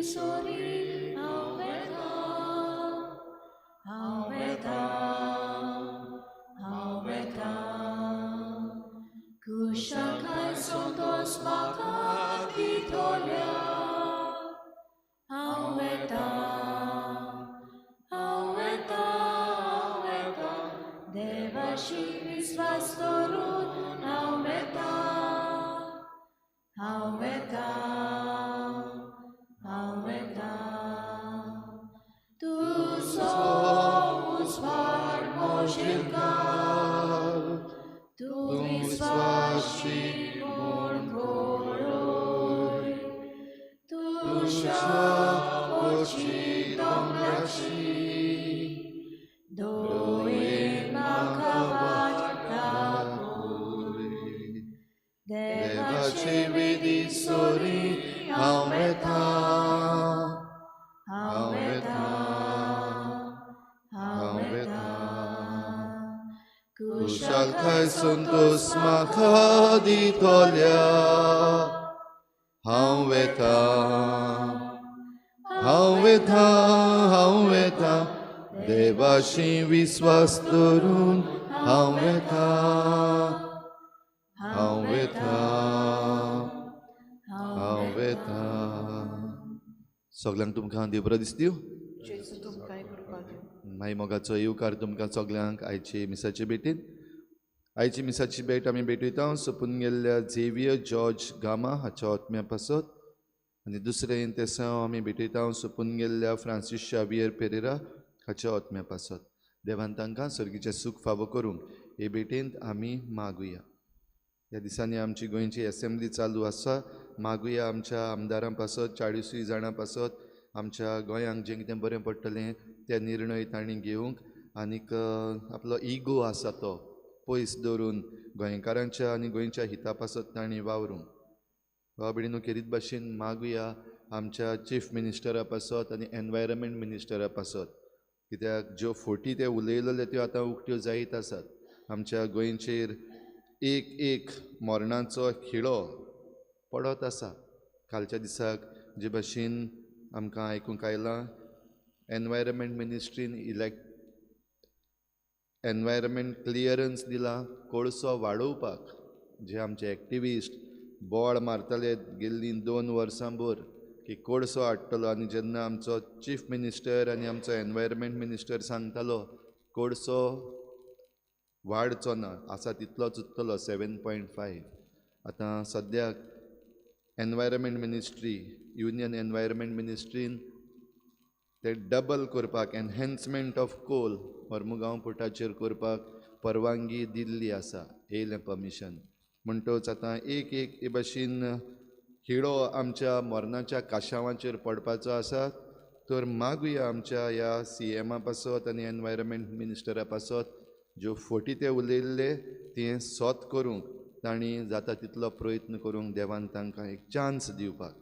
दिसोरी हांव वेता कुशाकाय संतोष म्हाका दितोल्या हांव वेता देवाशी विश्वास करून हांव वेता तुजो उस्वार मोशिलकार तूं विश्वासी म्हूण पळय तुज्या ओची दोंगराची दोयेन म्हाका वाट दाखय देवाचे वेदी सोरी हांव वेता कुशालकाय संतोष म्हाका दितोल्या हांव वेता देवाशी विश्वास दवरून हांव वेता सगळ्यांक तुमकां देव बरो दीस दिवं. माई मोगाचो येवकार तुमकां सगळ्यांक आयचे मिसाचे भेटीन. आयची मिसाची भेट आमी भेटयता सोंपून गेल्ल्या झेवियर जॉर्ज गामा हाच्या आत्म्या पासत आनी दुसरें तेसांव आमी भेटयता सोंपून गेल्ल्या फ्रांसीस शावियर पेरेरा हाच्या आत्म्या पासत. देवान तांकां सर्गीचें सूख फावो करूंक हे भेटेंत आमी मागुया. ह्या दिसांनी आमची गोंयची असेंब्ली चालू आसा. मागुया आमच्या आमदारां पासत 40 जाणां पासत आमच्या गोंयांक जें कितें बरें पडटलें ते निर्णय तांणी घेवंक आनीक आपलो इगो आसा तो पयस दवरून गोंयकारांच्या आनी गोंयच्या हिता पासत तांणी वावरूंक. वा बिडीनो खेरीत भाशेन मागुया आमच्या चीफ मिनिस्टरा पासत आनी एनवायरमेंट मिनिस्टरा पासत, कित्याक ज्यो फोटी ते उलयलेले त्यो आतां उक्त्यो जायत आसात. आमच्या गोंयचेर एक मरणाचो खिळो पडत आसा. कालच्या दिसाक जे भाशेन आमकां आयकूंक आयलां एनवायरमेंट मिनिस्ट्रीन एनवायरमेंट क्लियरन्स दिला कोळसो वाडोवपाक. जे आमचे एक्टिविस्ट बोवाळ मारताले गेल्लीं 2 वर्सां भर की कोळसो हाडटलो आनी जेन्ना आमचो चीफ मिनिस्टर आनी आमचो एनवायरमेंट मिनिस्टर सांगतालो कोळसो वाडचो ना, आसा तितलोच उरतलो 7.5. आतां सद्याक एनवायरमेंट मिनिस्ट्री युनियन एनवायरमेंट मिनिस्ट्रीन ते डबल करपाक एनहेन्समेंट ऑफ कोल मर्मुगांव पुटाचेर करपाक परवानगी दिल्ली आसा, येयलें परमिशन. म्हणटच आतां एक हे भाशेन खिळो आमच्या मरणाच्या काशावांचेर पडपाचो आसा. तर मागुया आमच्या ह्या CMा पासत आनी एनवायरमेंट मिनिस्टरा पासत ज्यो फोटी ते उलयल्ले ते सोत करूंक तांणी जाता तितलो प्रयत्न करूंक देवान तांकां एक चान्स दिवपाक.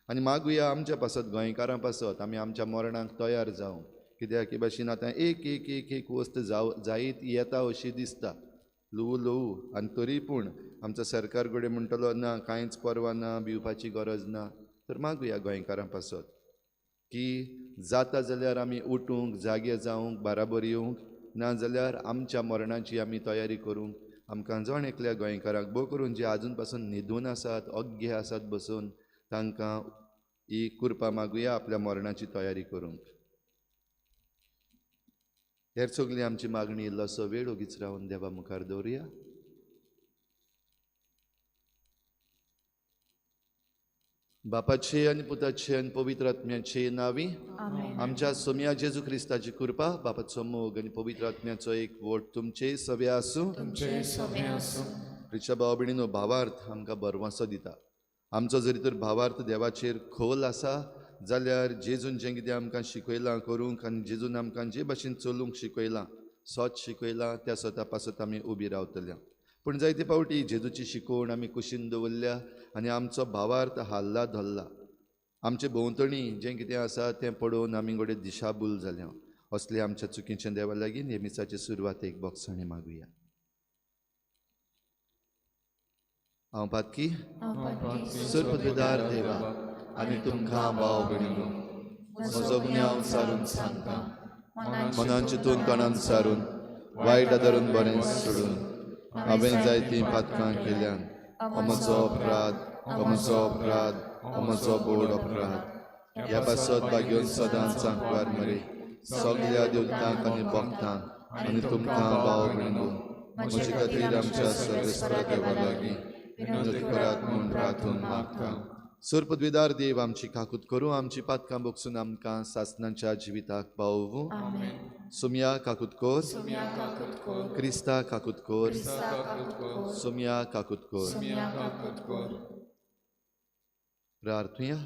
आनी मागुया आमच्या पासत गोंयकारां पासत आमी आमच्या मरणाक तयार जावं, कित्याक हे भाशेन आतां एक वस्त जायत येता अशी दिसता ल्हवू आनी तरी पूण आमचो सरकार कडेन म्हणटलो ना कांयच परवा ना, भिवपाची गरज ना. तर मागुया गोंयकारां पासत की जाता जाल्यार आमी उठूंक जागे जावंक बाराबर येवंक, ना जाल्यार आमच्या मरणाची आमी तयारी करूंक. आमकां जण एकल्या गोंयकारांक भोव करून जे आजून पासून न्हिदून आसात ओग्गे आसात बसून तांकां ही कुरपा मागुया आपल्या मरणाची तयारी करूंक. हेर सगळी आमची मागणी इल्लोसो वेळ ओगीच रावन देवा मुखार दवरुया. बापाचे आनी पुताचे आनी पवित्र आत्म्याचे नांवी आमच्या सोम्या जेजू क्रिस्ताची कृपा बापाचो मोग आनी पवित्र आत्म्याचो एक वोट तुमचे सव्या आसूं. प्रिच्या भाव भयणीनो, भावार्थ आमकां बरवासो दिता. आमचो जरी तर भावार्थ देवाचेर खोल आसा जाल्यार जेजून जें कितें आमकां शिकयलां करूंक आनी जेजून आमकां जे भाशेन चलूंक शिकयलां सोच शिकयलां त्या सोता पासत आमी उबी रावतल्या. पूण जायते फावटी जेजूची शिकवण आमी कुशीन दवरल्या आनी आमचो भावार्थ हाल्ला धरला. आमचे भोंवतणी जें कितें आसा तें पळोवन आमी गोडे दिशाभूल जाल्या. असले आमच्या चुकीच्या देवा लागीं हे मिसाचे सुरवातेक बोगसाणें मागुया. हांव पातकी सुरपतदार देवा, आनी तुमकां भाव भयणीनो, म्हजो गुन्यांव हांव सारून सांगता, मनान चिंतून तोंडान सारून वायट धरून बरें सोडून हांवें जायतीं पातकां केल्यान हो म्हजो अपराध, हो म्हजो अपराध, हो म्हजो बोड अपराध. ह्या पासत भाग्योन सदांच सांगवार मरे सगल्या देवतांक आनी भक्तांक आनी तुमकां भाव भयणीनो, म्हजे खातीर आमच्या सर्वेस्परा देवा लागीं विनवणी करात म्हूण प्रार्थून मागता. सुरपदवीदार देव, आमची काकूत करूं, आमची पातकां बोगसून आमकां सासणाच्या जिविताक पावोवूं. सुमया काकूत कोर, क्रिस्ता काकूत कोर, सुमया काकूत कोर. प्रार्थुया.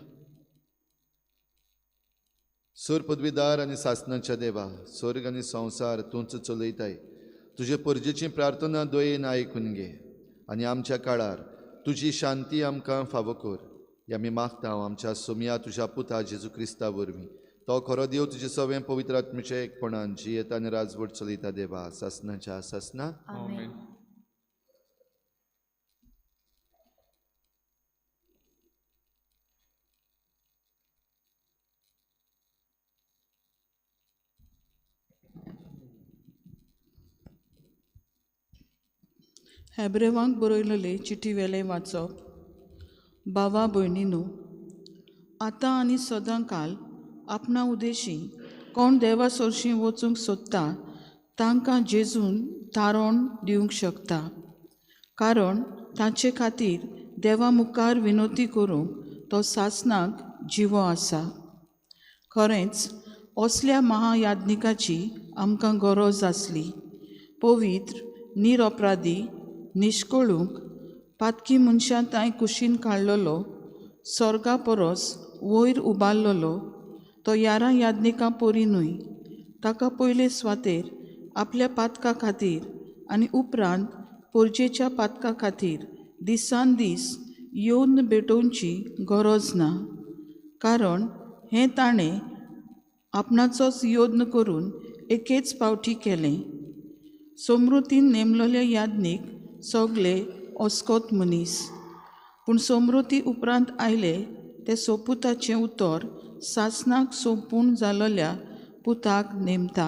सुर पदवीदार आनी सासणाच्या देवा, स्वर्ग आनी संवसार तूंच चलयताय. तुजे परजेची प्रार्थना दोयेन आयकून घे आनी आमच्या काळार तुजी शांती आमकां फावो कर. हे आमी मागता आमच्या सुमया तुज्या पुता जेजू क्रिस्ता वरवीं. तो खरो देव तुजे सगळें पवित्र आत्म्याचे एकपणान जियेता आनी राजवट चलयता देवा, सासणाच्या सासना. हेब्रेवांक बरयलेले चिठी वेले वाचप. भावा भयणीनो, आतां आनी सदां काल आपणा उदेशी कोण देवा सोरशीं वचूंक सोदता तांकां जेजून तारण दिवंक शकता. कारण तांचे खातीर देवा मुखार विनोती करूंक तो सासणाक जिवो आसा. खरेंच असल्या महायाज्ञिकाची आमकां गरज आसली. पवित्र, निरपराधी, निश्कळूंक पातकी मनशां तांय कुशीन काडलेलो, स्वर्गा परस वयर उबारलेलो तो यारा याज्ञिका पोरिनूय ताका पयले स्वातेर आपल्या पातका खातीर आनी उपरांत पोरजेच्या पातका खातीर दिसान दीस येवन भेटोवची गरज ना. कारण हें ताणें आपणाचोच योद्न करून एकेच पावटी केलें. समृतीन नेमलेले याज्ञीक सगळे ओस्कोत मनीस, पूण समृती उपरांत आयले ते सोपुताचें उतर सासणाक सोंपून जाल्ल्या पुताक नेमता.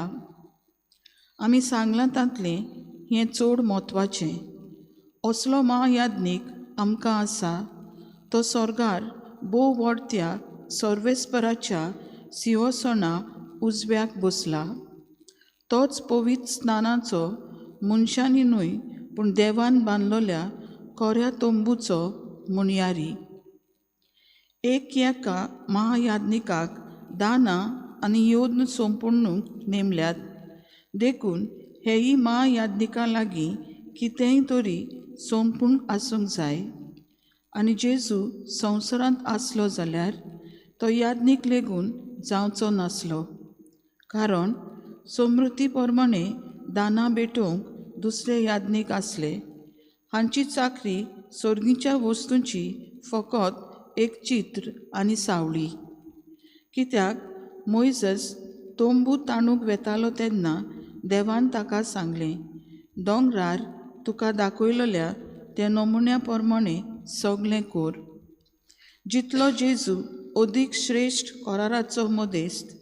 आमी सांगलां तांतलें हें चड म्हत्वाचें. असलो महायाज्ञीक आमकां आसा. तो स्वर्गार भोव व्हडत्या सर्वेस्पराच्या सिंहासना उजव्याक बसला. तोच पवित्र स्नानाचो मनशांनी न्हय पूण देवान बांदलेल्या कोऱ्या तोंबूचो मुणयारी. एक एका महायाज्ञिकाक दानां आनी योद्न सोंपूंक नेमल्यात. देखून हेय महायाज्ञिका लागीं कितेंय तरी सोंपूंक आसूंक जाय. आनी जेजू संवसारांत आसलो जाल्यार तो याज्ञीक लेगून जावचो नासलो. कारण समृती प्रमाणे दानां भेटोवंक दुसरे याज्ञीक आसले. हांची चाकरी सर्गीच्या वस्तूंची फकत एक चित्र आनी सावळी. कित्याक मोइसेस तोंबू तांदूंक वेतालो तेन्ना देवान ताका सांगलें, दोंगरार तुका दाखयलेल्या त्या नमुन्या प्रमाणे सगळें कर. जितलो जेजू अदीक श्रेश्ठ कराराचो मदेस्त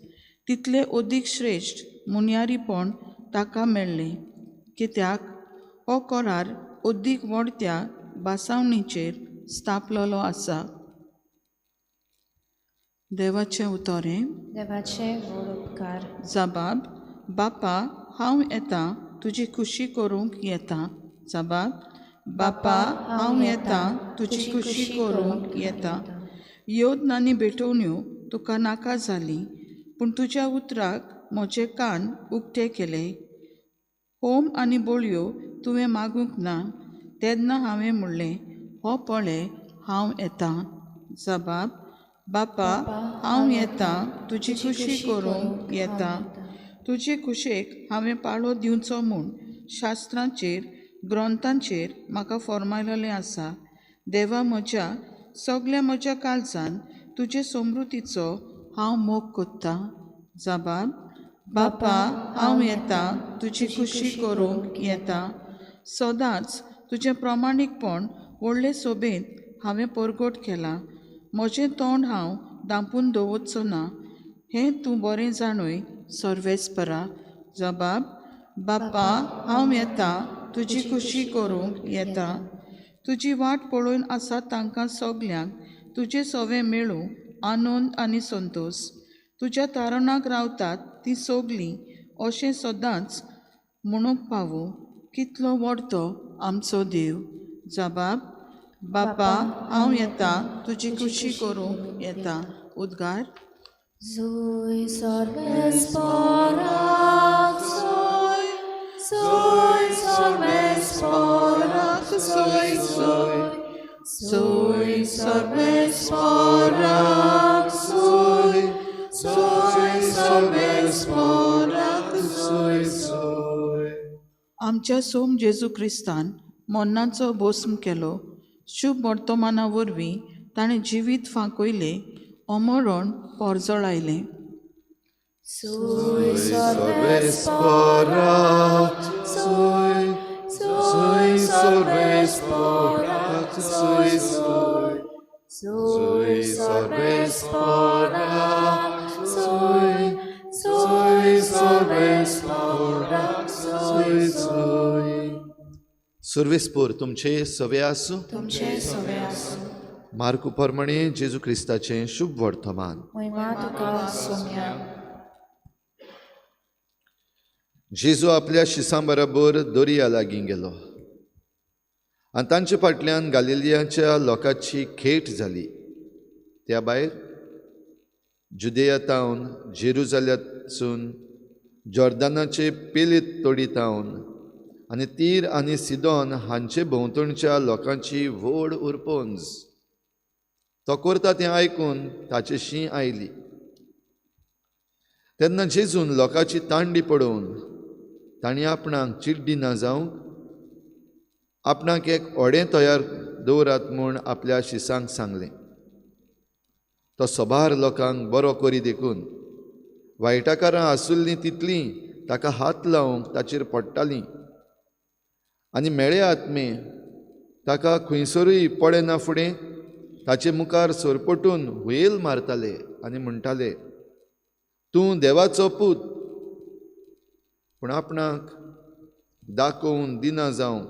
तितले अदीक श्रेश्ठ मुनयारीपण ताका मेळ्ळें. कित्याक हो करार अदीक व्हडत्या बासावणीचेर स्थापलेलो आसा. देवाचें उतोरें. देवाचे व्हड उपकार. जबाब. बापा, हांव येतां तुजी खुशी करूंक येतां. जबाब. बापा, हांव येतां तुजी खुशी करूंक येतां. योद्न आनी भेटोवण्यो तुका नाका जाली, पूण तुज्या उतराक म्हजे कान उक्ते केले. होम आनी बोळयो तुवें मागूंक ना. तेन्ना हांवें म्हणलें, हो पळय हांव येतां. जबाब. बापा, हांव येतां तुजी खुशी करूंक येतां. तुजे खुशेक हांवें पाळो दिवचो म्हूण शास्त्रांचेर ग्रंथांचेर म्हाका फर्मायलेलें आसा. देवा, म्हज्या काळजान तुजे समृतीचो हांव मोग कोत्तां. जबाब. बापा, हांव येतां तुजी खुशी करूंक येतां. सदांच तुजें प्रामाणीकपण व्हडले सोबेन हांवें परगट केलां. म्हजें तोंड हांव धांपून दवरचो ना हें तूं बरें जाणूय सर्वेस्परा. जबाब: बाप्पा, हांव येता, तुजी खुशी करूंक येता. तुजी वाट पळोवन आसा तांकां सगल्यांक तुजें सवें मेळूं आनंद आनी संतोश. तुज्या तारणाक रावतात तीं सगलीं अशें सदांच म्हणूंक पावूं. कितलो व्हड तो आमचो देव. जबाब: बाप्पा, हांव येता, तुजी खुशी करूंक येता. उद्गार: Zui sorvesporach, zui, zui sorvesporach, zui, zui, zui sorvesporach, zui, zui sorvesporach, zui, zui. आमच्या सोम जेजू क्रिस्तान मरणाचो भस्म केलो. शुभ वर्तमाना वरवीं ताणें जिवीत फांकयलें, अमरण परजळायलें. Zui sorvesporach, zui, zui sorvesporach, zui, zui, zui sorvesporach, zui, zui sorvesporach, zui, zui. सर्वेस्पोर तुमचे सवे आसूं. तुमचे सवे आसूं. मार्कू प्रमाणे जेजू क्रिस्ताचें शुभ वर्तमान. महिमा तुका सोम्या. जेजू आपल्या शिसां बरोबर दर्या लागीं गेलो आनी तांचे फाटल्यान गालिलियाच्या लोकांची खेट जाली. त्या भायर जुदेया तावन जेरुजालेमसून जॉर्दानाचे पेलीत तोडी तावन आनी तीर आनी सिदोन हांचे भोंवतणच्या लोकांची व्हड उरपोंज. तो करता तें आयकून ताची शीं आयली. तेन्ना जेजून लोकांची तांडी पळोवन तांणी आपणाक चिड्डी ना जावंक आपणाक एक ओडें तयार दवरात म्हूण आपल्या शिसांक सांगलें. तो सोबार लोकांक बरो करी देखून वायटाकारां आसुल्लीं तितलीं ताका हात लावंक ताचेर पडटालीं आनी मेळे आत्मे ताका खंयसरूय पडेना फुडें ताचे मुखार सरपटून हुयेल मारताले आनी म्हणटाले, तूं देवाचो पूत. पूण आपणाक दाखोवन दिना जावं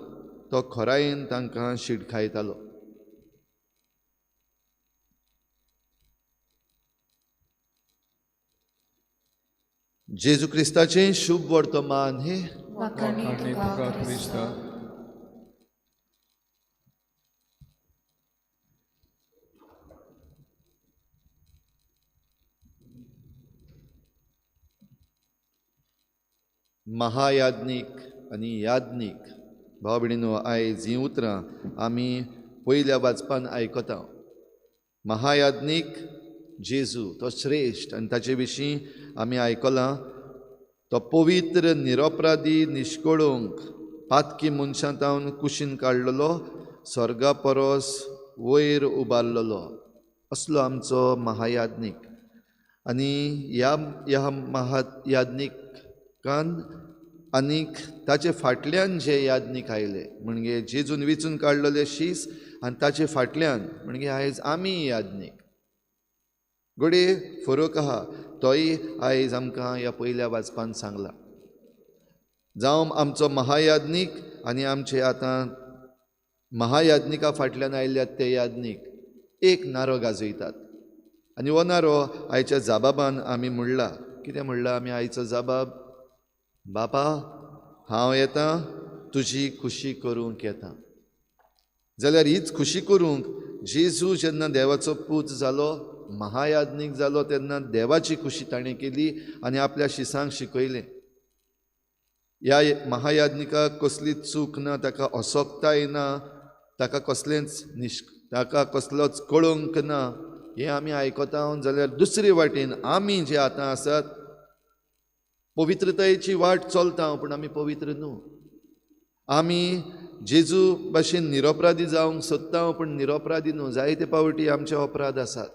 तो खोरायेन तांकां शिडखायतालो. जेजू क्रिस्ताचें शुभ वर्तमान हे वाखाणी तुका क्रिस्ता. महायाज्ञीक आनी याज्ञीक भाव भयणीनो, आयज हीं उतरां आमी पयल्या वाचपान आयकता. महायाज्ञीक जेजू तो श्रेश्ठ आनी ताचे विशीं आमी आयकलां. तो पवित्र निरपराधी निश्कळूंक पातकी मनशां तावन कुशीन काडलेलो, स्वर्गा परस वयर उबारलेलो असलो आमचो महायाज्ञीक. आनी ह्या महायाज्ञीकान आनीक ताचे फाटल्यान जे याज्ञीक आयले म्हणजे जेजून विचून काडलेले शीस आनी ताचे फाटल्यान म्हणजे आयज आमी याज्ञीक. घोडये फरक आहा, तोय आयज आमकां ह्या पयल्या वाचपान सांगला. जावं आमचो महायाज्ञीक आनी आमचे आतां महायाज्ञिका फाटल्यान आयल्यात ते याज्ञीक एक नारो गाजयतात. आनी हो नारो आयच्या जाबाबान आमी म्हणला. कितें म्हणला आमी आयचो जाबाब? बापा, हांव येतां, तुजी खुशी करूंक येतां. जाल्यार हीच खुशी करूंक जेजू जेन्ना देवाचो पूत जालो, महायाज्ञीक जालो, तेन्ना देवाची खुशी ताणें केली आनी आपल्या शिसांक शिकयलें. ह्या महायाज्ञिकाक कसलीच चूक ना, ताका असोकताय ना, ताका कसलोच कळोवंक ना. हें आमी आयकता. जाल्यार दुसरे वाटेन आमी जे आतां आसात पवित्रतायेची वाट चलता, पूण आमी पवित्र न्हू. आमी जेजू भाशेन निरपराधी जावंक सोदता, पूण निरपराधी न्हू. जायते पावटी आमचे अपराध आसात.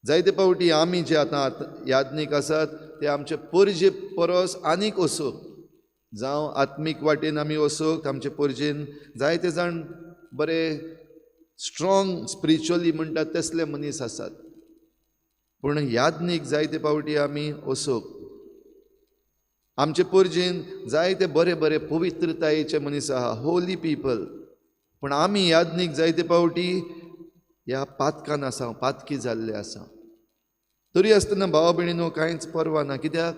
जायते पावटी आमी जे आतां याज्ञीक आसात ते आमचे परजे परस आनीक असोक, जावं आत्मीक वाटेन आमी असोक आमचे परजेन जायते जाण बरे स्ट्रॉंग स्पिरिच्युअली म्हणटात तसले मनीस आसात. पूण यादनीक जायते पावटी आमी असोक आमचे परजेन जायते बरे बरे पवित्रतायेचे मनीस आहा, होली पीपल. पूण आमी यादनीक जायते पावटी ह्या पातकान आसा, पातकी जाल्ले आसा. तरी आसतना भावा भयणीनो कांयच परवा ना. कित्याक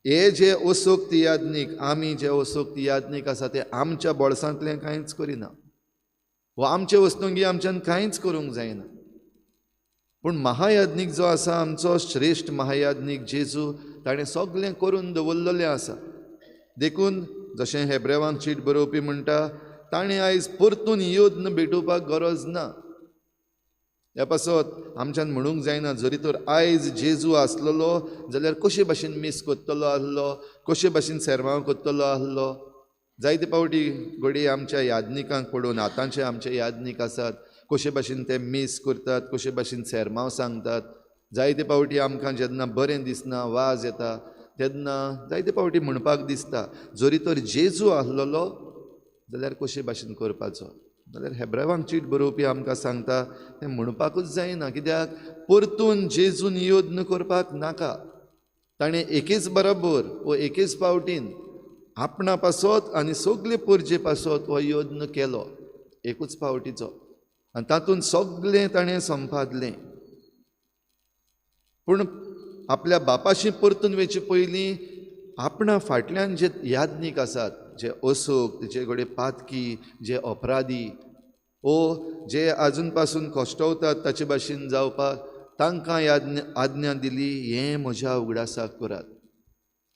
हे जे असोक्त यादनीक, आमी जे असोक्त यादनीक आसा ते आमच्या बोळसांतलें कांयच करिना, वा आमचे वस्तुंगी आमच्यान कांयच करूंक जायना. पूण महायादनीक जो आसा, आमचो श्रेश्ठ महायादनीक जेजू, ताणें सगळें करून दवरलेलें आसा. देखून जशें हेब्रेवांक चीट बरोवपी म्हणटा, ताणें आयज परतून योद्न भेटोवपाक गरज ना. ह्या पासत आमच्यान म्हणूंक जायना जरी तर आयज जेजू आसलेलो जाल्यार कशे भाशेन मीस कोत्तलो आसलो, कशे भाशेन सेरमांव कोत्तलो आसलो. जायते पावटी घडये आमच्या यादनिकांक पडून, आतांचे आमचे यादनीक आसात, कशे भाशेन ते मीस करतात, कशे भाशेन सेरमांव सांगतात. जायते पावटी आमकां जेन्ना बरें दिसना, वाज येता, तेन्ना जायते पावटी म्हणपाक दिसता जरी तर जेजू आसलेलो जाल्यार कशे भाशेन करपाचो. जाल्यार हेब्रेवांक चीट बरोवपी आमकां सांगता तें म्हणपाकूच जायना. कित्याक परतून जेजून योद्न करपाक नाका. ताणें एकेच बरोबर वो एकेच पावटीन आपणा पासत आनी सगळे परजे पासत हो योद्न केलो एकूच पावटीचो, आनी तातूंत सगळें ताणें संपादलें. पूण आपल्या बापाशी परतून वेचे पयलीं आपणा फाटल्यान जे यादनीक आसात, जे असोक, तेचे कडेन पातकी, जे अपराधी, ओ जे आजून पासून कश्टवतात ताचे भाशेन जावपाक, तांकां आज्ञा दिली हें म्हज्या उगडासाक करात.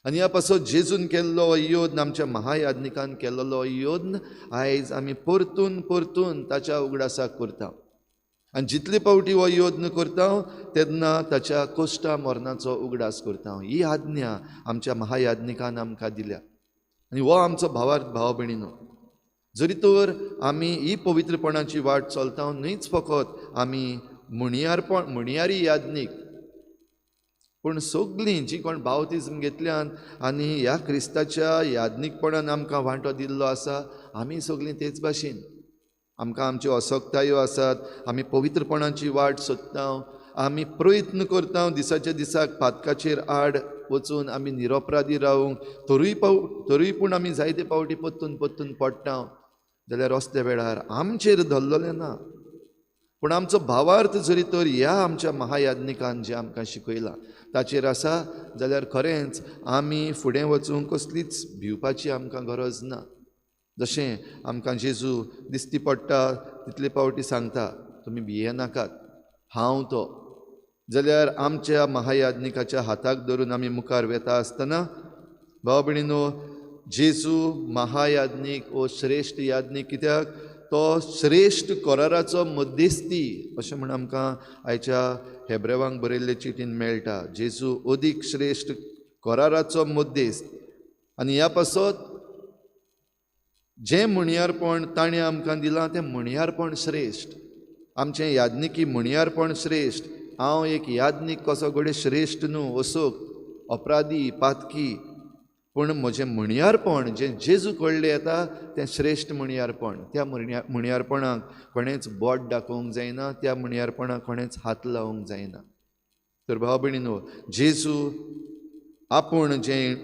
आनी ह्या पासत जेजून केल्लो योद्न, आमच्या महायादनिकान केल्लो योद्न आयज आमी परतून परतून ताच्या उगडासाक करता. आनी जितले पावटी हो योद्न करता तेन्ना ताच्या कोश्टा मरणाचो उगडास करता. ही आज्ञा आमच्या महायादनिकान आमकां दिल्या. आनी हो आमचो भाव भयणीनो, जरी तर आमी ही पवित्रपणाची वाट चलता न्हयच फकत आमी म्हणयारी यादनीक, पूण सगळीं जी कोण बावतिजम घेतल्यान आनी ह्या क्रिस्ताच्या यादनीकपणान आमकां वांटो दिल्लो आसा, आमी सगळीं तेच भाशेन आमकां आमच्यो असोक्तायो आसात. आमी पवित्रपणाची वाट सोदता, आमी प्रयत्न करता दिसाच्या दिसाक पातकाचेर आड वचून आमी निरपराधी रावूंक. तरूय पूण आमी जायते पावटी पत्तून पडटा. जाल्यार असल्या वेळार आमचेर धरलेलें ना, पूण आमचो भावार्थ जरी तर ह्या आमच्या महायादनिकान जें आमकां शिकयलां ताचेर आसा, जाल्यार खरेंच आमी फुडें वचूंक कसलीच भिवपाची आमकां गरज ना. जशें आमकां जेजू दिसती पडटा तितले पावटी सांगता तुमी भियेनाकात, हांव तो. जाल्यार आमच्या महायादनिकाच्या हाताक धरून आमी मुखार वेता आसतना भाव भयणीनो, जेजू महायादनीक वो श्रेश्ठ यादनीक. कित्याक तो श्रेश्ठ कराराचो मध्यस्थी अशें म्हण आमकां आयच्या हेब्रेवांक बरयल्ले चिटीन मेळटा. जेजू अदीक श्रेश्ठ कराराचो मध्यस्थ. आनी ह्या पासत जें म्हणयारपण ताणें आमकां दिलां तें म्हणयारपण श्रेश्ठ. आमचें यादनिकी म्हणयारपण श्रेश्ठ. हांव एक यादनीक कसो घडये श्रेश्ठ न्हू, असोक अपराधी पातकी, पूण म्हजें म्हणयारपण जें जेजू कडलें येता तें श्रेश्ठ म्हणयारपण. त्या म्हणयारपणाक कोणेंच बोट दाखोवंक जायना, त्या म्हणयारपणाक कोणेंच हात लावंक जायना. तर भाव भयणीनो, जेजू आपूण जें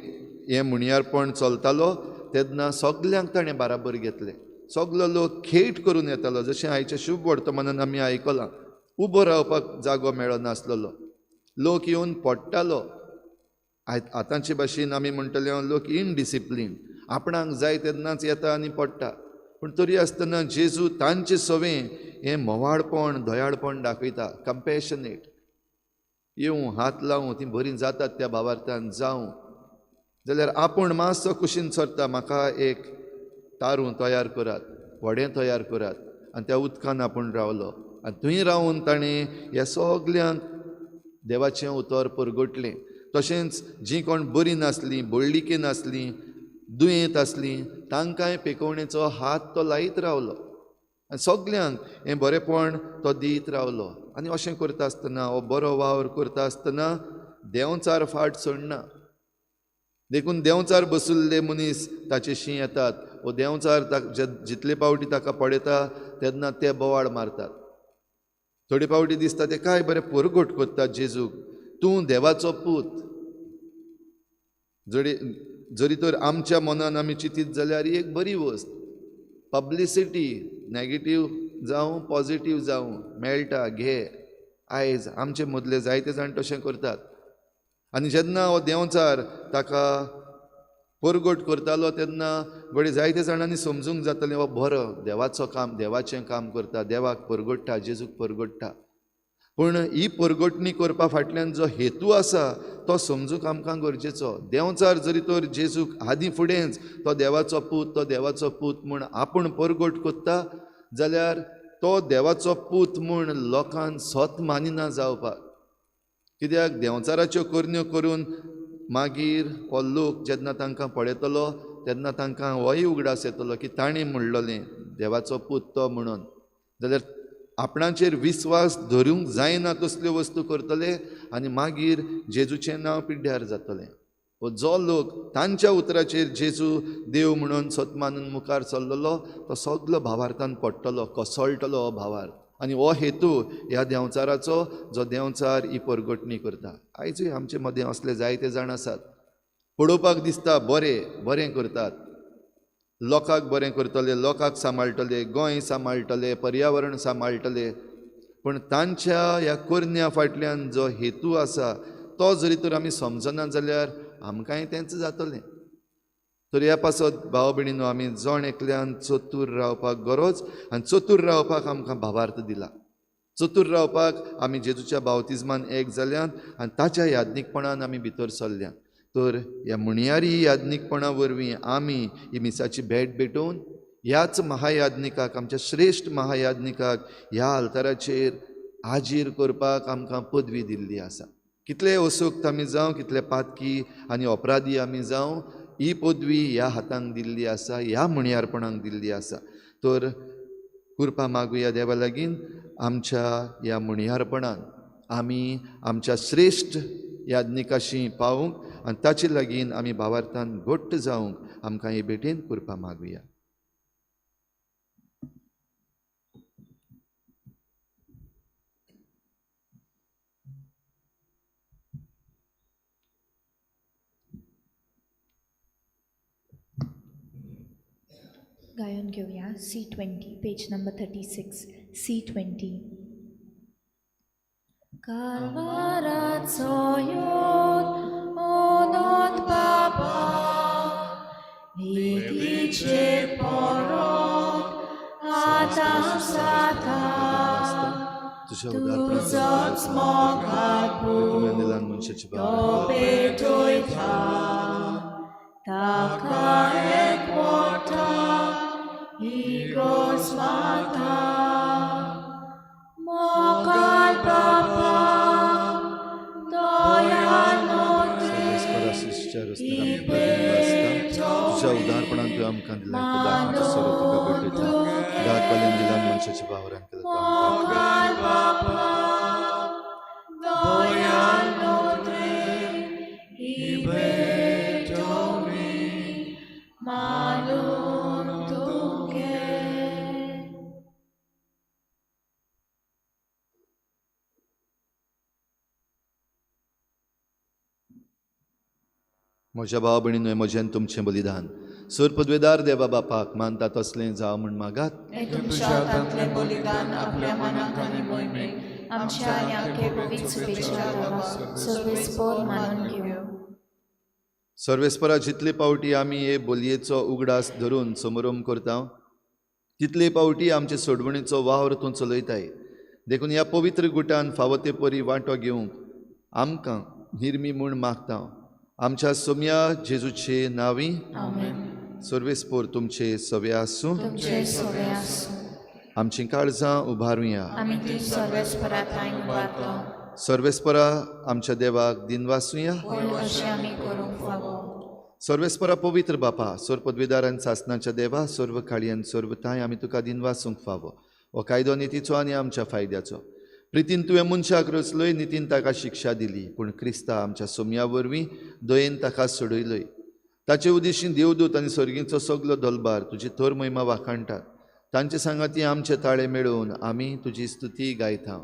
हें म्हणयारपण चलतालो तेन्ना सगल्यांक ताणें बाराबर घेतलें. सगलो लोक खेट करून येतालो. जशें आयच्या शुभ वर्तमानान आमी आयकलां, उबो रावपाक जागो मेळनासलेलो, लोक येवन पडटालो. आतांचे भाशेन आमी म्हणटले लोक इनडिसिप्लीन, आपणाक जाय तेन्नाच येता आनी पडटा. पूण तरी आसतना जेजू तांचे सवें हें मोवाळपण दयाळपण दाखयता, कंपॅशनेट. येवं हात लावूं तीं बरीं जातात त्या भावार्थान जावं. जाल्यार आपूण मातसो कुशीन सरता, म्हाका एक तारूं तयार करात, व्हडें तयार करात, आनी त्या उदकान आपूण रावलो. आनी थंय रावन ताणें ह्या सगल्यांक देवाचें उतर परगटलें. तशेंच जीं कोण बरीं नासलीं, बोळ्ळिके नासलीं, दुयेंत आसलीं, तांकांय पेकोवणेचो हात तो लायत रावलो. आनी सगल्यांक हें बरेंपण तो दीत रावलो. आनी अशें करता आसतना, हो बरो वावर करता आसतना देंवचार फाट सोडना. देखून देंवचार बशिल्ले मनीस ताचेशी येतात, वो देंवचार जितले पावटी ताका पळयता तेन्ना ते बोवाळ मारतात. थोडे पावटी दिसता ते काय बरें परगट कोत्तात जेजूक, तूं देवाचो पूत. जरी तर आमच्या मनान आमी चिंतीत जाल्यार ही एक बरी वस्त. पब्लिसिटी नॅगेटीव जावं पॉझिटीव जावं मेळटा घे. आयज आमचे मदले जायते जाण तशें करतात. आनी जेन्ना हो देंवचार ताका परगट करतालो तेन्ना घडये जायते जाणांनी समजूंक जातालें हो बरो देवाचो काम, देवाचें काम करता, देवाक परगट्टा, जेजूक परगट्टा. पूण ही परगटणी करपा फाटल्यान जो हेतू आसा तो समजूंक आमकां गरजेचो. देंवचार जरी तर जेजूक आदीं फुडेंच तो देवाचो पूत म्हूण आपूण परगट कोत्ता जाल्यार तो देवाचो पूत म्हूण लोकांक स्वत मानिना जावपाक. कित्याक देंवचाराच्यो करण्यो करून मागीर हो लोक जेन्ना तांकां पळयतलो तेन्ना तांकां होय उगडास येतलो की ताणें म्हणलोलें देवाचो पूत तो म्हणून. जाल्यार आपणाचेर विस्वास धरूंक जायना तसल्यो वस्तू करतले आनी मागीर जेजूचें नांव पिड्ड्यार जातलें. जो लोक तांच्या उतराचेर जेजू देव म्हणून स्वत मानून मुखार चल्लोलो तो सगलो भावार्थान पडटलो, कोसळटलो हो भावार्थ. आनी हो हेतू ह्या देंवचाराचो जो देंवचार ही परगटणी करता. आयजूय आमचे मदें असले जायते जाण आसात. पळोवपाक दिसता बरें करतात, लोकांक बरें करतले, लोकांक सांबाळटले, गोंय सांबाळटले, पर्यावरण सांबाळटले. पूण तांच्या ह्या करण्या फाटल्यान जो हेतू आसा तो जरी तर आमी समजना जाल्यार आमकांय तेंच जातलें. तर ह्या पासत भाव भयणीनो आमी जण एकल्यान चतूर रावपाक गरज आनी चतूर रावपाक आमकां भावार्थ दिला. चतूर रावपाक आमी जेजूच्या बावतिजमान एक जाल्यांत आनी ताच्या यादनीकपणान आमी भितर सरल्यांत. तर ह्या म्हणयारी यादनीकपणा वरवीं आमी ही मिसाची भेट भेटोवन ह्याच महायादनिकाक, आमच्या श्रेश्ठ महायादनिकाक ह्या आल्ताराचेर हाजीर करपाक आमकां पदवी दिल्ली आसा. कितले असोक्त आमी जावं, कितले पातकी आनी अपराधी आमी जावं, ही पदवी ह्या हातांक दिल्ली आसा, ह्या म्हणयारपणाक दिल्ली आसा. तर कृपा मागुया देवा लागीं आमच्या ह्या म्हणयारपणान आमी आमच्या श्रेश्ठ यादनिकाशी पावूंक आनी ताचे लागीं आमी भावार्थान घट्ट जावंक आमकां हे भेटेन कृपा मागुया. गायन घेऊया C20 page number 36 C20. Kalvaraco jod onot Baba, widzicie porod, Adam Sata, tu zacmoga Bóg, dopytuj taka ekwota i gosmata. Mokal Baba, तुझ्या उदारपणान तुवें आमकां दिला आमच्या स्वरूप तुका भेटयता. दात वाल्यान दिला मनशाच्या भावरान केला म्हज्या भाव भयणीनो, म्हजें तुमचें बलिदान सूर पदवेदार देवा बापाक मानता तसलें जावं म्हूण मागात. तुमच्या हातांतलें बलिदान आपल्या मनाक आनी मोहिमेक आमच्या आनी आमचे पवित्र सुबेच्या देवा सर्वेस्पर मानून घेवया. सर्वेस्परा जितले पावटी आमी हे बोलयेचो उगडास धरून समारंभ करता तितले पावटी आमचे सोडवणेचो वावर तूं चलयताय. देखून ह्या पवित्र गुटान फावो ते परी वांटो घेवंक आमकां निर्मी म्हूण मागता. आमच्या सोम्या जेजूचे नांवी सर्वेस्पर तुमचे सवे आसूं. आमची काळजां उबारुया. सर्वेस्परा आमच्या देवाक दिनवासुया. सर्वेस्परा पवित्र बापा, सोर पदवीदारान सासनाच्या देवा, सर्व काळयेन सर्वताय आमी तुका दिनवासूंक फावो. हो कायदो नितीचो आनी आमच्या फायद्याचो. प्रितीन तुवें मनशाक रचलोय, नितीन ताका शिक्षा दिली, पूण क्रिस्ता आमच्या सोम्या वरवीं दयेन ताका सोडयलोय. ताचे उदेशीं देवदूत आनी सर्गीचो सगलो दलबार तुजी थोर महिमा वाखाणटात. तांचे सांगाती आमचे ताळे मेळोवन आमी तुजी स्तुती गायता.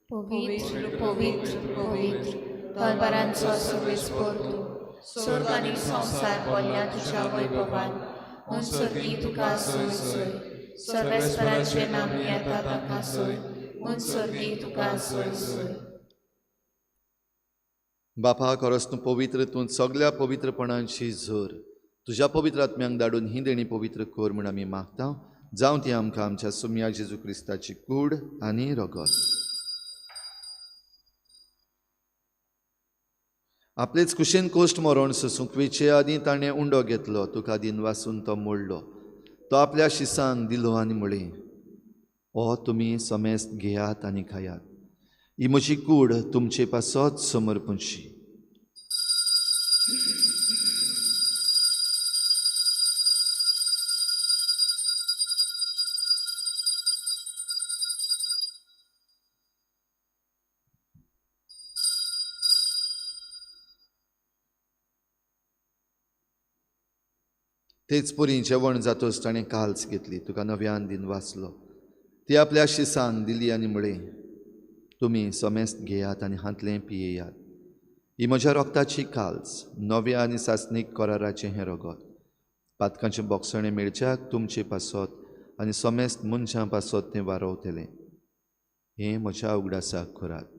पवित्र पवित्र पवित्र दरबारांचो सगळेस्पोर तूं. स्वर्ग आनी संवसार भरल्या तुज्या वैभवान. मुनसर्गी तुका सोय सोय. सर्वेस्पराचे नाम येता ताका सोय. मुनसर्गी तुका सोय सोय. बापा खरोच तूं पवित्र, तूं सगल्या पवित्रपणांची झर. तुज्या पवित्र आत्म्यांक धाडून ही देणी पवित्र कर म्हूण आमी मागता. जावं ती आमकां आमच्या सुम्या जेजू क्रिस्ताची कूड आनी रगत. आपलेच कुशेन कोश्ट मरोण सुकवेचे आदी ताणें उंडो घेतलो. तुका दिन वासून तो मोडलो. तो आपल्या शिसांक दिलो आनी म्हळें, ओ तुमी समेस्त घेयात आनी खायात. ही म्हजी कूड तुमचे पासत समर्पणशी. तेच परी जेवण जातोच ताणें काल्स घेतली. तुका नव्यान दिन वाचलो. ती आपल्या शिसांक दिली आनी म्हळें, तुमी समेस्त घेयात आनी हातलें पियेयात. ही म्हज्या रोगताची काल्स, नव्या आनी सासणीक कराराचें हें रगत. पातकांचें बोगसणें मेळच्याक तुमचे पासत आनी समेस्त मनशां पासत तें वारवतलें. हें म्हज्या उगडासाक करात.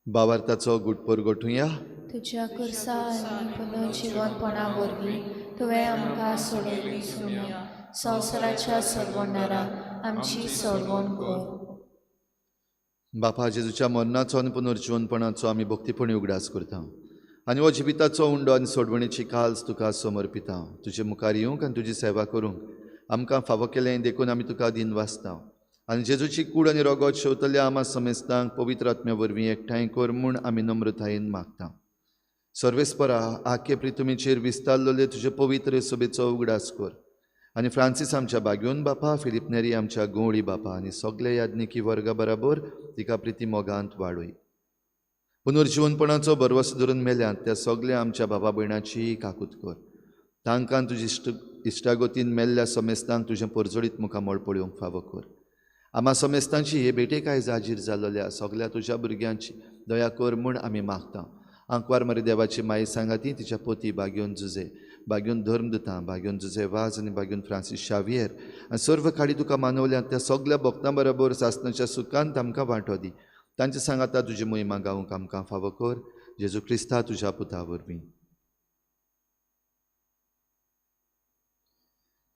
भावार्थाचो गुटपर गोठुया. तुज्या कुर्सा आनी पुनर्जीवनपणा वरवीं तुवें आमकां सोडयली सुम्या. संवसाराच्या सोडवणारा आमची सोडवण कर. बापा जेजूच्या मरणाचो आनी पुनर्जीवनपणाचो आमी भक्तीपणी उगडास करता. आनी हो जिविताचो उंडो आनी सोडवणेची काल्स तुका समर्पिता. तुजे मुखार येवंक आनी तुजी सेवा करूंक आमकां फावो केलें देखून आमी तुका दिन वाचता. आनी जेजूची कूड आनी रगत शेवतल्या आमा समेस्तांक पवित्र आत्म्या वरवीं एकठांय कर म्हूण आमी नम्रतायेन मागता. सर्वेस्परा आख्खे प्रितुमेचेर विस्तारलोले तुजे पवित्र सभेचो उगडास कर. आनी फ्रांसीस आमच्या बाग्योन बापा, फिलिप नेरी आमच्या गवळी बापा आनी सगळे याज्ञिकी वर्गा बराबर तिका प्रिती मोगांत वाडय. पुनर्जीवनपणाचो बरवस धरून मेल्यांत त्या सगळ्या आमच्या बाबा भयणाची काकूत कर. तांकां तुजी इश्टागोतीन मेल्ल्या समेस्तांक तुजें परजोडीत मुखामोळ पळोवंक फावो कर. आमा समेस्तांची हे भेटेकाय जाजीर जाल्ल्या सगळ्या तुज्या भुरग्यांची दया कर म्हूण आमी मागता. आंकवार मरे देवाची माई सांगाती तिच्या पोती बाग्योन जुजे, बाग्योन धर्मदुतां, बाग्योन जुजे वाज आनी बाग्योन फ्रांसीस शावियर आनी सर्व खाडी तुका मानवल्यात त्या सगळ्या भक्तां बरोबर सासणाच्या सुखांत आमकां वांटो दी. तांचे सांगाता तुजी महिमा गावंक आमकां फावो कर. जेजू क्रिस्ता तुज्या पुता वरवीं.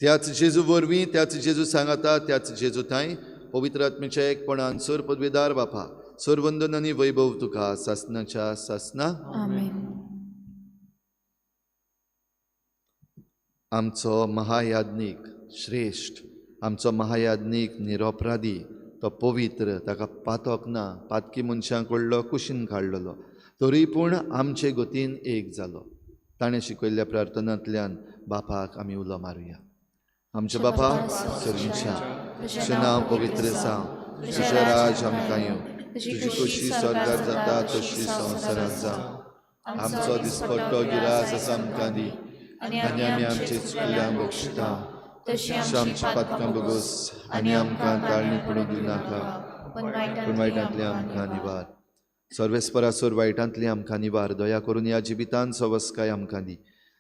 त्याच जेजू वरवीं, त्याच जेजू सांगाता, त्याच जेजू थंय पवित्र आत्म्याच्या एकपणान सर पदवेदार बापा, सर्वंदन आनी वैभव तुका सासणाच्या सासना. आमेन. आमचो महायाज्ञीक श्रेष्ठ, आमचो महायाज्ञीक निरपराधी, तो पवित्र, ताका पातक ना, पातकी मनशांक कडलो कुशीन काडलेलो, तरी पूण आमचे गतीन एक जालो. ताणें शिकयल्ल्या प्रार्थनांतल्यान बापाक आमी उलो मारुया. आमचे बापा सर्गीच्या, तुजें नांव पवित्र जावं, तुजें राज आमकां येवं, तुजी खुशी स्वर्गार जाता तशी संवसारांत जावं. आमचो दिसपट्टो गिरास आसा आमकां दी, आनी आमी आमचे चुकल्यांक बक्षिता, तशी आमची पातकां बगोस आनी आमकां ताळणी पडूंक दिनाका, पूण वायटांतल्यान आमकां निवार. सर्वेस्परासोर वायटांतली आमकां निवार. दया करून ह्या जिवितांत सवस्काय आमकां दी.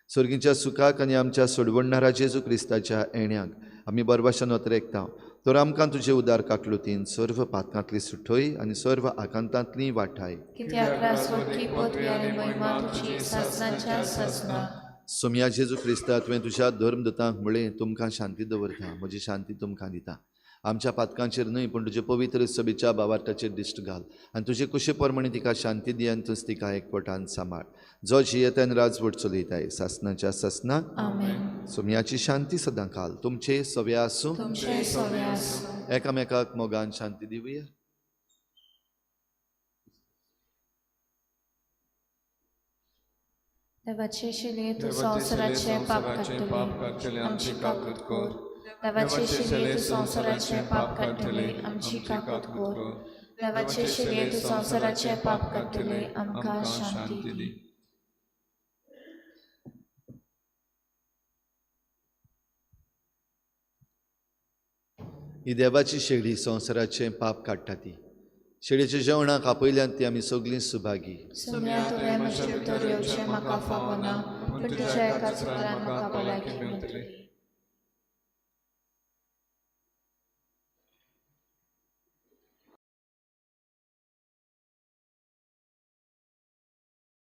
सर्गीच्या सुखाक आनी आमच्या सोडवणारा जेजू क्रिस्ताच्या येण्याक आमी बरभाशान वतरेकता. तर आमकां तुजे उदार काकलुतीन सर्व पातकांतली सुटय आनी सर्व आकांतांतली वाटाय. कित्याक रासवटली पदवी आनी महिमा तुजी सासणाच्या सासना. सोम्या जेजू क्रिस्ता तुवें तुज्या धर्मदुतांक म्हळें, तुमकां शांती दवरता, म्हजी शांती तुमकां दिता. आमच्या पातकांचेर न्हय पूण तुजे पवित्र सभेच्या भावार्थाचेर दिश्ट घाल आनी तुजे कुशे प्रमाणे तिका शांती दी आनी तूं तिका एकवटान सांबाळ. जो जियेतान राजवट चलयताय सासणाच्या सासना. आमेन. सोम्याची शांती सदां घाल तुमचे सव्या आसूं. तुमचे सगळे आसूं. एकामेकाक मोगान शांती दिवया. देवाचे शिले तू संवसाराचे पाप काडटले आमची काकूट कोर देवाचे शिले तू संवसाराचे पाप काडटले आमची काकूट कोर देवाचे शिले तू संवसाराचे पाप काडटले आमकां शांती दी ही देवाची शेगडी संवसाराचें पाप काडटा ती शेळयेच्या जेवणाक आपयल्यात ती आमी सगळीं सुभागी सुम्या तुवें म्हजें उतर येवचें म्हाका फावो ना पूण तुज्या एकाच उतरान म्हाका भलायकी मेळटली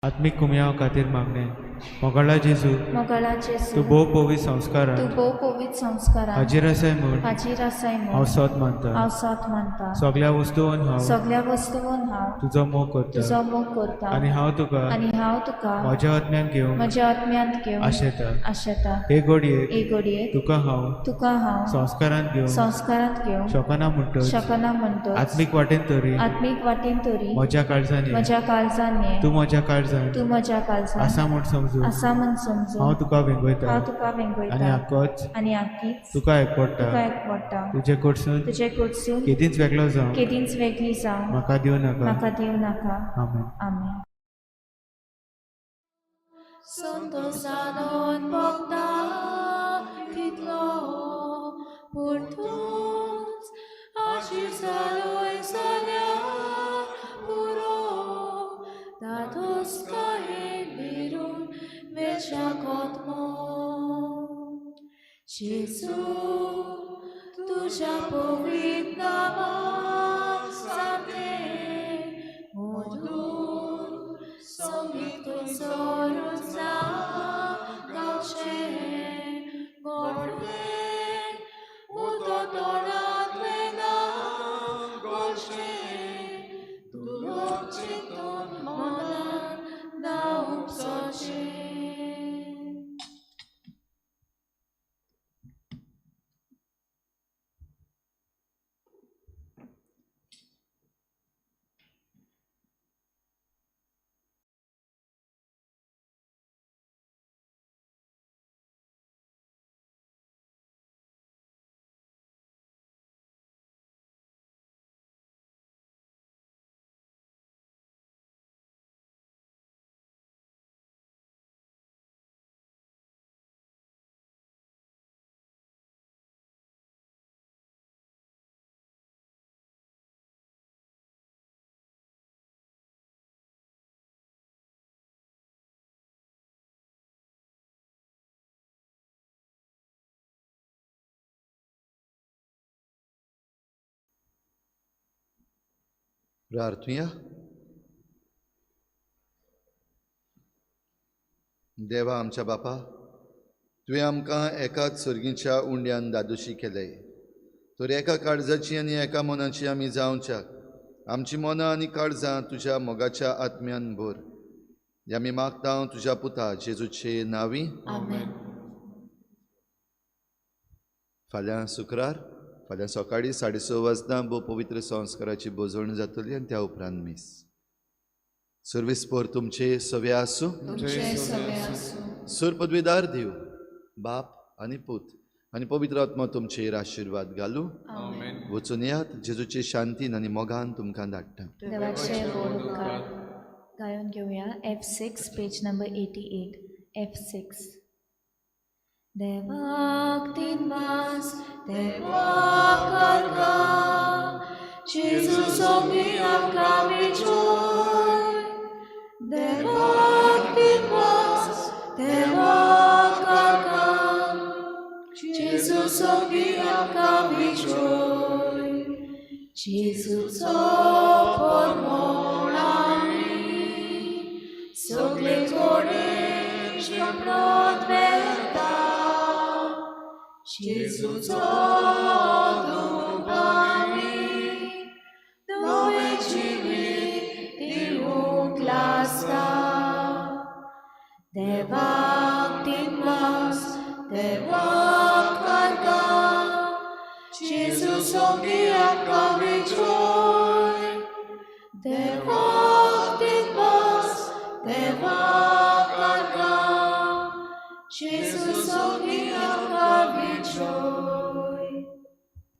आत्मीक कुमयाव खातीर मागणें मोगाळा जेजू मोगाळा तूं जेजू भोव पवित्र संस्कारान तूं भोव पवित्र संस्कारान हाजीर आसाय म्हूण हाजीर आसाय हांव म्हूण सोत मानता हांव साथ मानता सगळ्या वस्तूंन हांव सगळ्या वस्तूंन हांव तुजो मोग करता तुजो मोग करता आनी हांव तुका आनी हांव तुका म्हज्या आत्म्यान घेवन म्हज्या आत्म्यांत घेवन आशेता आशेता हे घडयेक हे घडयेक तुका हांव संस्कारान घेवन संस्कारांत घेवन शकना म्हणटच शकना म्हणटो आत्मीक वाटेन तरी आत्मीक वाटेन तरी म्हज्या काळजांनी म्हज्या काळजान ये तूं म्हज्या काळजान तूं म्हज्या काळजान आसा म्हूण समजून आसा म्हूण समजून हांव तुका वेंगयता हांव तुका आनी वेंगयता आक्कोच आनी आख्खीच तुका तुका एकवडटा एकवडटा तुजे कडसून तुजे कडसून केदींच वेगळो जावं केदींच वेगळी जावं म्हाका दिवं नाका म्हाका दिवं नाका आमेन आमेन संतोषानोन भोगता तितलो पूण तूंच आशीर जालोय जाल्यार पुरो दादोस काहे भिरून वेच्या कोतमो जेजू तुझ्या पवित्र नामाक सामने मधुर संगीत सोरुचा गावचे गोडवे उदो तोडातले ना गोडशे तुलो चिंतून मनान ना उपसोचे प्रार्थुया देवा आमच्या बापा तुवें आमकां एकाच सर्गीच्या उंड्यान दादोशी केले तर एका काळजाची आनी एका मनाची आमी जावच्याक आमची मनां आनी काळजां तुज्या मोगाच्या आत्म्यान भर हें आमी मागता तुज्या पुता जेजूचे नांवी आमेन फाल्यां शुक्रार फाल्यां सकाळीं 6:30 वजना भोव पवित्र संस्काराची बोजवण जातली आनी त्या उपरांत मीस सर्विस्पोर तुमचे सवे आसूं तुमचे सवे आसूं सुर पदवीदार देव बाप आनी पूत आनी पवित्र आत्मा तुमचेर आशिर्वाद घालूं आमेन वचून यात जेजूचे शांतीन आनी मोगान तुमकां धाडटा देवाचे गोड उपकार गायन घेवया F6 पेज नंबर 88 F6 देवाक तीन मास देवाक करगा जेजू सोमी आमकां विचोय देवाक तीन मास देवाक करगा जेजू सोमी आमकां विचोय जेजूचो परमोण आमी सगळे कोडे श्रमणांत वेता जेजूचो धूप आमी नवे जिवीत दिवूंक लासता देवाक तीन मास देवाक करगा जेजू सोमी आमकां विचोय देवाक तीन मास देवाक करगा शोक